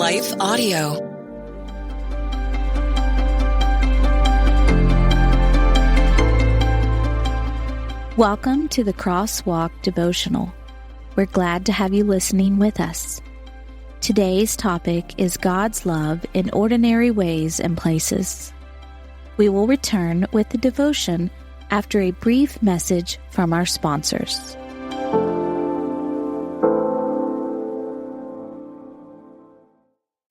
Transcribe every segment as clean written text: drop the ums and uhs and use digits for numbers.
Life Audio. Welcome to the Crosswalk devotional. We're glad to have you listening with us. Today's topic is God's love in ordinary ways and places. We will return with the devotion after a brief message from our sponsors.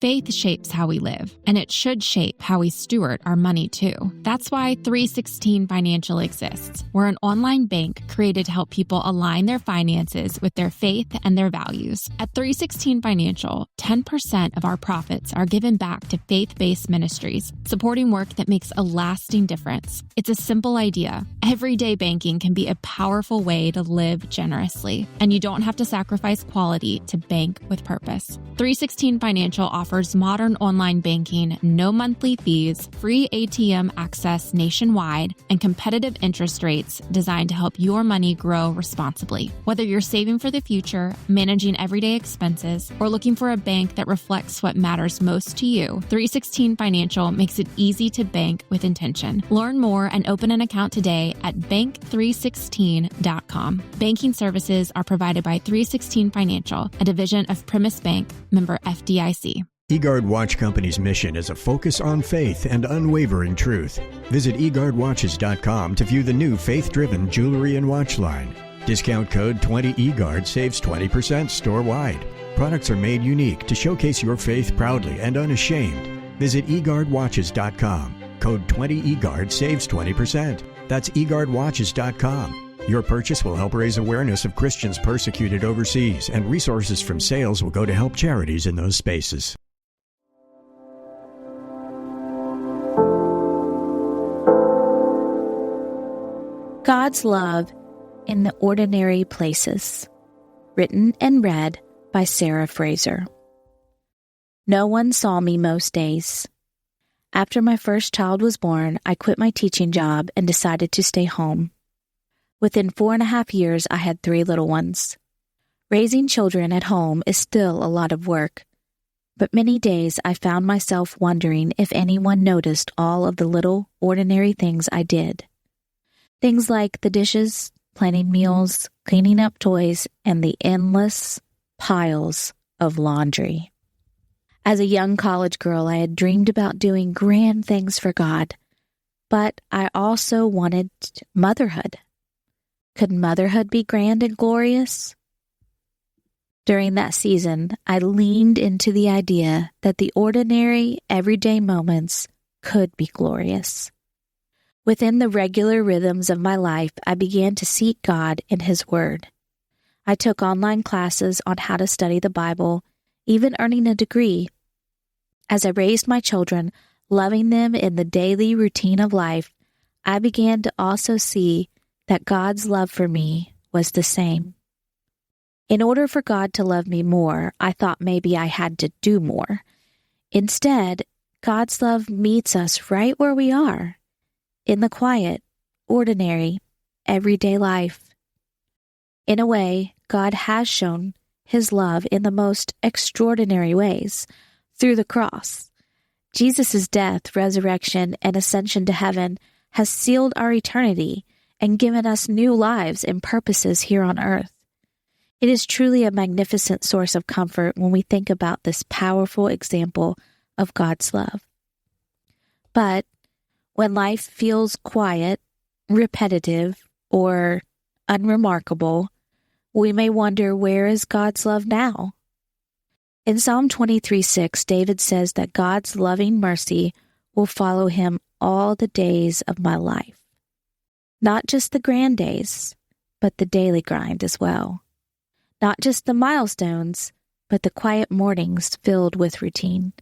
Faith shapes how we live, and it should shape how we steward our money too. That's why 316 Financial exists. We're an online bank created to help people align their finances with their faith and their values. At 316 Financial, 10% of our profits are given back to faith-based ministries, supporting work that makes a lasting difference. It's a simple idea. Everyday banking can be a powerful way to live generously, and you don't have to sacrifice quality to bank with purpose. 316 Financial offers modern online banking, no monthly fees, free ATM access nationwide, and competitive interest rates designed to help your money grow responsibly. Whether you're saving for the future, managing everyday expenses, or looking for a bank that reflects what matters most to you, 316 Financial makes it easy to bank with intention. Learn more and open an account today at bank316.com. Banking services are provided by 316 Financial, a division of Primis Bank, member FDIC. eGuard Watch Company's mission is a focus on faith and unwavering truth. Visit eGuardWatches.com to view the new faith-driven jewelry and watch line. Discount code 20eGuard saves 20% store-wide. Products are made unique to showcase your faith proudly and unashamed. Visit eGuardWatches.com. Code 20eGuard saves 20%. That's eGuardWatches.com. Your purchase will help raise awareness of Christians persecuted overseas, and resources from sales will go to help charities in those spaces. God's love in the ordinary places. Written and read by Sarah Fraser. No one saw me most days. After my first child was born, I quit my teaching job and decided to stay home. Within 4.5 years, I had 3 little ones. Raising children at home is still a lot of work, but many days I found myself wondering if anyone noticed all of the little, ordinary things I did. Things like the dishes, planning meals, cleaning up toys, and the endless piles of laundry. As a young college girl, I had dreamed about doing grand things for God, but I also wanted motherhood. Could motherhood be grand and glorious? During that season, I leaned into the idea that the ordinary, everyday moments could be glorious. Within the regular rhythms of my life, I began to seek God in His Word. I took online classes on how to study the Bible, even earning a degree. As I raised my children, loving them in the daily routine of life, I began to also see that God's love for me was the same. In order for God to love me more, I thought maybe I had to do more. Instead, God's love meets us right where we are, in the quiet, ordinary, everyday life. In a way, God has shown His love in the most extraordinary ways, through the cross. Jesus' death, resurrection, and ascension to heaven has sealed our eternity and given us new lives and purposes here on earth. It is truly a magnificent source of comfort when we think about this powerful example of God's love. But when life feels quiet, repetitive, or unremarkable, we may wonder, where is God's love now? In Psalm 23:6, David says that God's loving mercy will follow him all the days of my life. Not just the grand days, but the daily grind as well. Not just the milestones, but the quiet mornings filled with routine.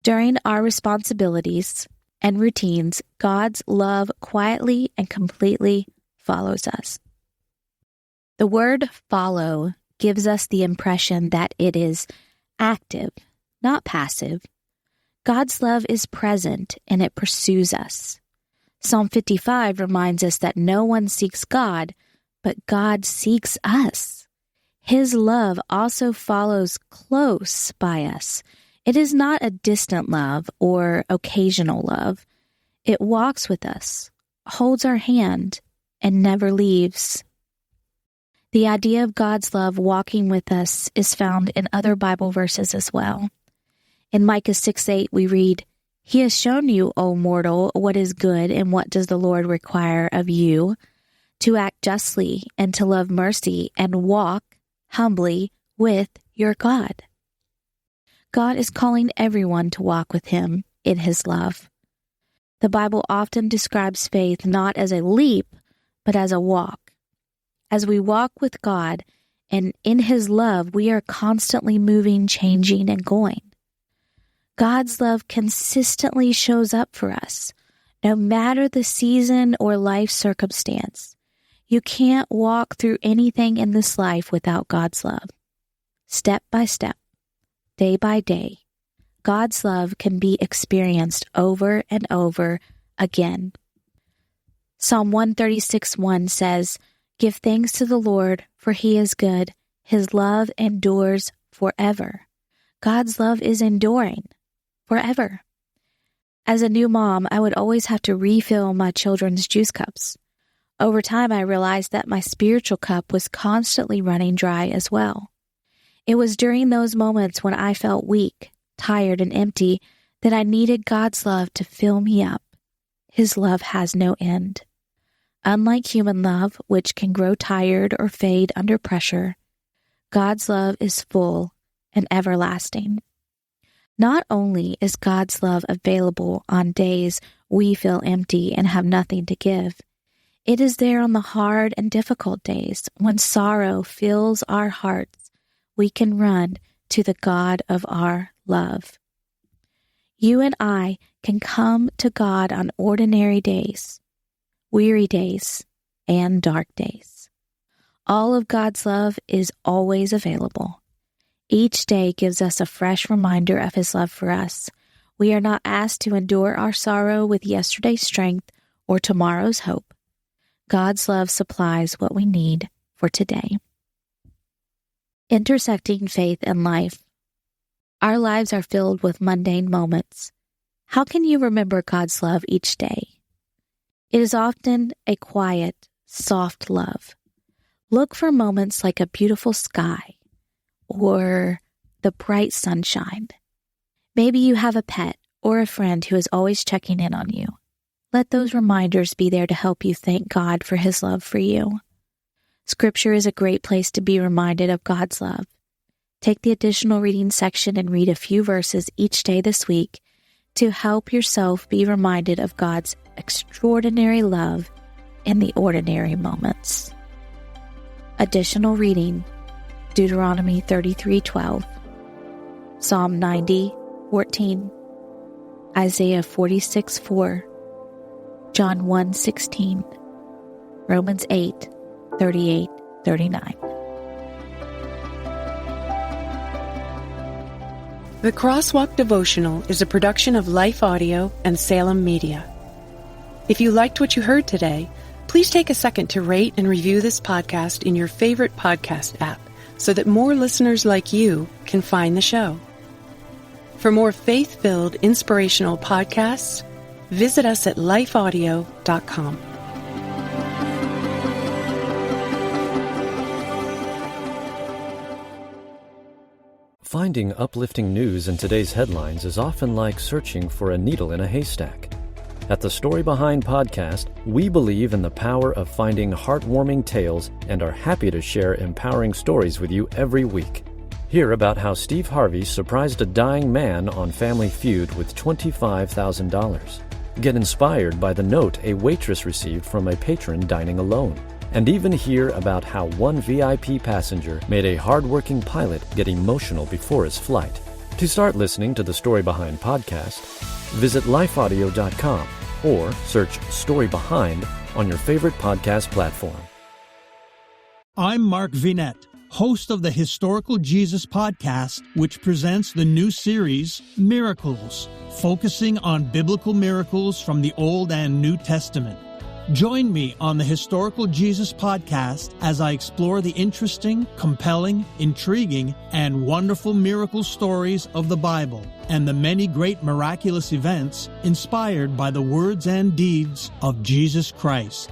During our responsibilities and routines, God's love quietly and completely follows us. The word follow gives us the impression that it is active, not passive. God's love is present and it pursues us. Psalm 55 reminds us that no one seeks God, but God seeks us. His love also follows close by us. It is not a distant love or occasional love. It walks with us, holds our hand, and never leaves. The idea of God's love walking with us is found in other Bible verses as well. In Micah 6:8, we read, "He has shown you, O mortal, what is good, and what does the Lord require of you, to act justly and to love mercy and walk humbly with your God." God is calling everyone to walk with Him in His love. The Bible often describes faith not as a leap, but as a walk. As we walk with God and in His love, we are constantly moving, changing, and going. God's love consistently shows up for us, no matter the season or life circumstance. You can't walk through anything in this life without God's love. Step by step, day by day, God's love can be experienced over and over again. Psalm 136:1 says, "Give thanks to the Lord, for He is good. His love endures forever." God's love is enduring forever. As a new mom, I would always have to refill my children's juice cups. Over time, I realized that my spiritual cup was constantly running dry as well. It was during those moments when I felt weak, tired, and empty that I needed God's love to fill me up. His love has no end. Unlike human love, which can grow tired or fade under pressure, God's love is full and everlasting. Not only is God's love available on days we feel empty and have nothing to give, it is there on the hard and difficult days when sorrow fills our hearts. We can run to the God of our love. You and I can come to God on ordinary days, weary days, and dark days. All of God's love is always available. Each day gives us a fresh reminder of His love for us. We are not asked to endure our sorrow with yesterday's strength or tomorrow's hope. God's love supplies what we need for today. Intersecting faith and life. Our lives are filled with mundane moments. How can you remember God's love each day? It is often a quiet, soft love. Look for moments like a beautiful sky or the bright sunshine. Maybe you have a pet or a friend who is always checking in on you. Let those reminders be there to help you thank God for His love for you. Scripture is a great place to be reminded of God's love. Take the additional reading section and read a few verses each day this week to help yourself be reminded of God's extraordinary love in the ordinary moments. Additional reading: Deuteronomy 33:12, Psalm 90:14, Isaiah 46:4, John 1:16, Romans 8:38-39. The Crosswalk Devotional is a production of Life Audio and Salem Media. If you liked what you heard today, please take a second to rate and review this podcast in your favorite podcast app so that more listeners like you can find the show. For more faith-filled, inspirational podcasts, visit us at lifeaudio.com. Finding uplifting news in today's headlines is often like searching for a needle in a haystack. At the Story Behind podcast, we believe in the power of finding heartwarming tales and are happy to share empowering stories with you every week. Hear about how Steve Harvey surprised a dying man on Family Feud with $25,000. Get inspired by the note a waitress received from a patron dining alone. And even hear about how one VIP passenger made a hard-working pilot get emotional before his flight. To start listening to the Story Behind podcast, visit lifeaudio.com or search Story Behind on your favorite podcast platform. I'm Mark Vinette, host of the Historical Jesus podcast, which presents the new series, Miracles, focusing on biblical miracles from the Old and New Testament. Join me on the Historical Jesus podcast as I explore the interesting, compelling, intriguing, and wonderful miracle stories of the Bible and the many great miraculous events inspired by the words and deeds of Jesus Christ.